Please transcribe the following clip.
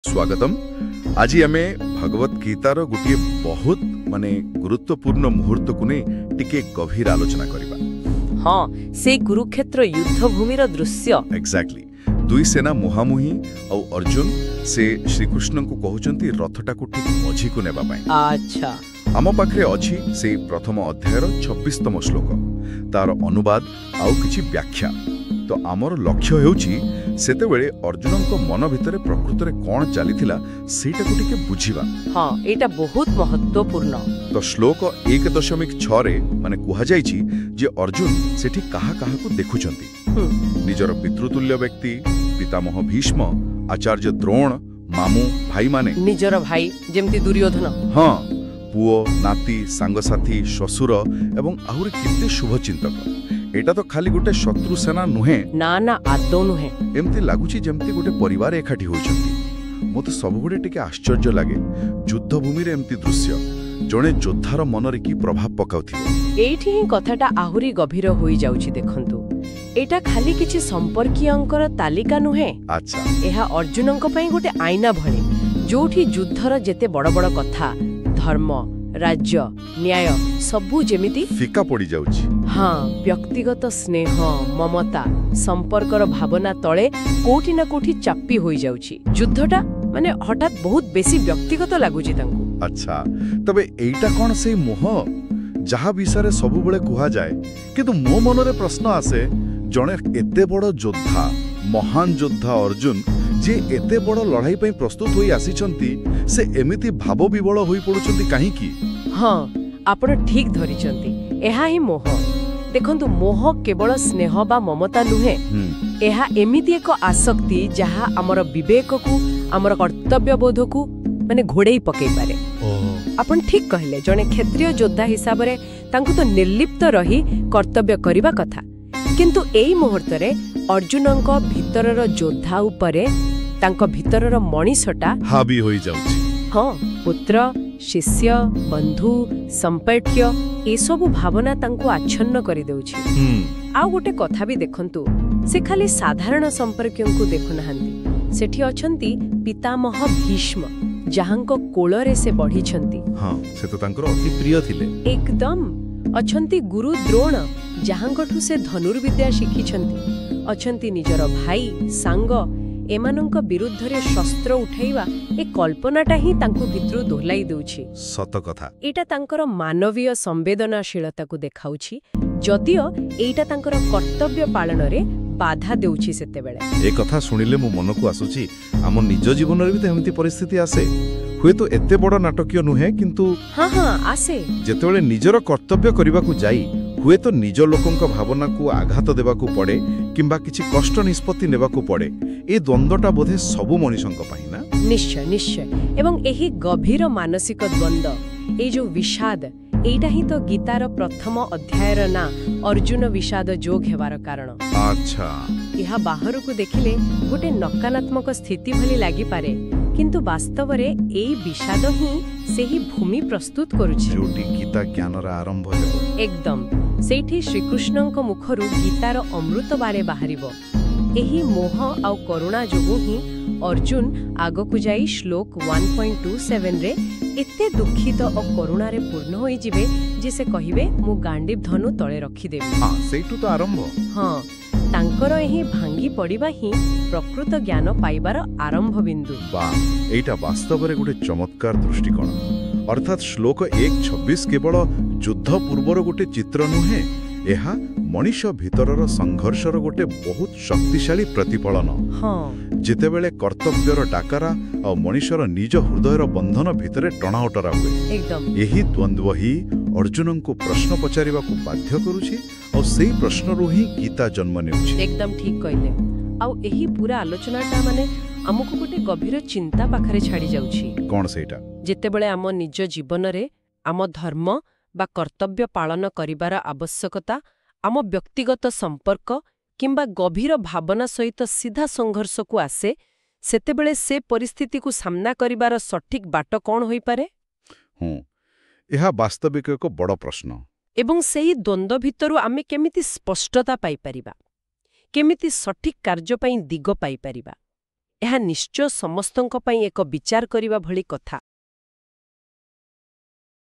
स्वागतम। आज आमे भगवत गीतार गोटे बहुत माने गुरुत्वपूर्ण मुहूर्त को नहीं टिके गभीर आलोचना करिबा। हाँ, से कुरुक्षेत्र युद्ध भूमिर दृश्य। एक्जाक्टली। दुई सेना मुहामुही और अर्जुन से श्रीकृष्ण को कहउचंती रथटा को ठीक मझी को नेबा पाए। अच्छा, आम पाखरे अछि से प्रथम अध्यायर 26तम श्लोक तार अनुवाद आउ किछि व्याख्या। तो आमर लक्ष्य हेउछि सेतेबेले अर्जुनक मन भितरे प्रकृतरे कोन चलीथिला सेटा को टिके बुझिबा। हाँ, एटा बहुत महत्वपूर्ण। तो श्लोक 1.6 रे माने कुहा जाइछि जे अर्जुन सेठी काहा काहा को देखुचंती। निजर पितृतुल्य व्यक्ति पितामह भीष्म, आचार्य द्रोण, मामू भाई माने निजर भाई जेमति दुर्योधन। हाँ, पुओ नाती सांगसाथी श्वशुर एवं आहुरी किते शुभचिंतक। एटा तो खाली गोटे शत्रु सेना नुहे ना ना आदौ नुहे। एमती लागुची जेमती गोटे परिवार एकाठी होइछंती। मोते सब गोटे टिके आश्चर्य लागे युद्ध भूमि रे एमती दृश्य जणे योद्धार मनरे की प्रभाव पकाउथिबो। एठी ही कथाटा आहुरी गभीर होई जाउची देखंतु। एटा खाली किछि संपर्कीयंकर तालिका नुहे। अच्छा, एहा अर्जुनंक पई गोटे आईना भଳି जोठी युद्धर जेते बड़ बड़ कथा धर्म राज्य न्याय सबू जेमिति फिका पड़ी जाउची। हाँ, व्यक्तिगत स्नेह ममता संपर्कर भावना तले कोठी ना कोठी चापी होई जाउची। युद्धटा माने हठात बहुत बेसी व्यक्तिगत लागुची तांकू। अच्छा, तबे एइटा कोन से मोह जहा विषय सबु बेले कुहा जाए, किंतु मो मनरे प्रश्न आसे जणे एते बड़ योद्धा महान योद्धा अर्जुन जे एते बड़ लड़ाई पई प्रस्तुत होई आसीचंती से एमिति भाव विवळ होई पडुचंती काहे की? हाँ, आपण ठीक धरिचंती। एहा ही मोह। देखंतु मोह केवल स्नेह बा ममता नुहे। एहा एमिति एक आसक्ति जहा हमर विवेक को हमर कर्तव्य बोध को माने घोड़ेई पकेई पारे। आपण ठीक कहले, जने क्षेत्रीय योद्धा हिसाब रे तांकु तो निर्लिप्त रही कर्तव्य करिबा कथा। किंतु एई मुहूर्त रे अर्जुनंक भितरर योद्धा उपरे तांक भितरर मणिषटा हावी होई जाउची। हाँ, पुत्र शिष्य बंधु संपर्क्य ए सब भावना तांको आच्छन्न करि देउछि। आउ गोटे कथा भी देखंतु, से खाली साधारण संपर्क्यंकु देखु नहंती। सेठी अछंती पितामह भीष्म जहांको कोଳରେ से बढ़िछंती। हाँ, से तो तांकर अति प्रिय थिले। एकदम अछंती गुरु द्रोण जहांकठु से धनुर्विद्या शिखिछंती। अछंती निजर भाई सांग एमानंक विरुद्ध रे शस्त्र उठाइबा ए कल्पनाटा ही तांको भितरु दोहलाई देउछि। सत कथा। एटा तांकर मानवीय संवेदनाशीलता को देखाउछि, जदियो एटा तांकर कर्तव्य पालन रे बाधा देउछि। सेतेबेले ए कथा सुनिले मो मन को आसुछि आम निज जीवन रे भी एमती परिस्थिति आसे। हुए तो एते बड़ नाटकीय नुहे, किंतु हाँ आसे जेतेबेले निजर कर्तव्य करिबा को जाई हुए तो निज लोकंक भावना को आघात देबा को पड़े किंबा किछि कष्ट निष्पत्ति नेबा को पड़े। ए द्वंद्वटा बोधे सबु मनुष्यंक पई ना। निश्चय निश्चय। एवं एही गभीर मानसिक द्वंद्व ए जो विषाद एटा ही तो गीतार प्रथम अध्यायर ना अर्जुन विषाद जोग हेबार कारण। अच्छा, यह बाहर को देखिले गोटे नकारात्मक स्थिति भली लागि पारे, किंतु वास्तव रे एई विषाद ही सेही भूमि प्रस्तुत करूछि जोटी गीता ज्ञानर आरंभ हेबो। एकदम सेठी श्रीकृष्णंक मुखरु गीतार अमृत बारे बाहरिबो। एही मोह आउ करुणा जोगु ही अर्जुन आगकु जाई श्लोक 1.27 रे एते दुखित और करुणा रे पूर्ण होई जिवे जे से कहिबे मु गांडीव धनु तळे रखी देबी। हां, सेठु तो आरंभ। हाँ, तांकर एही भांगी पड़िबा ही प्रकृत ज्ञान पाइबार आरंभ बिंदु। वाह, एटा वास्तव रे गोटे चमत्कार दृष्टिकोण। अर्थात श्लोक 1.26 केवल युद्ध पूर्वर गोटे चित्र नुहे, एहा मनीष भितरर संघर्षर गोटे बहुत शक्तिशाली प्रतिफलन। हाँ, जेतेबेले कर्तव्यर डाकरा और मनीषर निज हृदयर बंधन भितरे टणाओटरा हुए। एकदम यही द्वंद्व ही अर्जुन को प्रश्न पचारिबा को बाध्य करूछि और सेही प्रश्नरु ही गीता जन्म नेउछि। एकदम ठीक कहले। आउ एही पूरा आलोचनाटा माने हमकु गोटे गभीर चिंता पाखरे छाड़ी जाउछि। कोन सेटा? जेतेबेले आम निज जीवन रे आम धर्म बा कर्तव्य पालन करिबार आवश्यकता आम व्यक्तिगत संपर्क किंबा गभीर भावना सहित सीधा संघर्ष को आसे, सेतेबेले से परिस्थिति को सामना करिबार सठिक बाट कौन होई पारे? यह वास्तविक एक बड़ प्रश्न। एवं सेही द्वंद्व भितरु आमे केमिति स्पष्टता पाई परिबा, केमिति सठिक कार्य पई दिग पाई परिबा, ଏହା ନିଶ୍ଚୟ ସମସ୍ତଙ୍କ ପାଇଁ ଏକ ବିଚାର କରିବା ଭଳି କଥା।